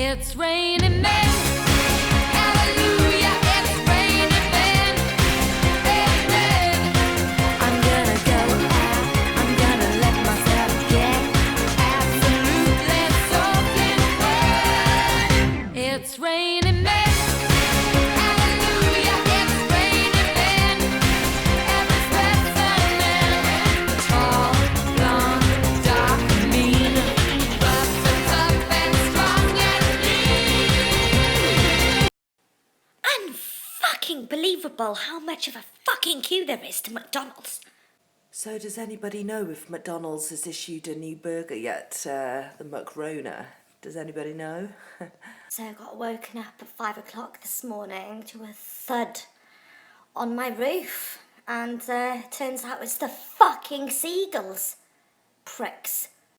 It's raining men. Hallelujah, it's raining men. Amen. I'm gonna go out. I'm gonna let myself get absolutely soaking wet. It's raining men. Hallelujah, it's raining men. Every sweat's a man. Tall, blonde, dark, mean. Rough and tough and strong and lean. Unfucking believable how much of a fucking queue there is to McDonald's. So does anybody know if McDonald's has issued a new burger yet? The McRona. Does anybody know? So I got woken up at 5 o'clock this morning to a thud on my roof. And turns out it's the fucking seagulls. Pricks.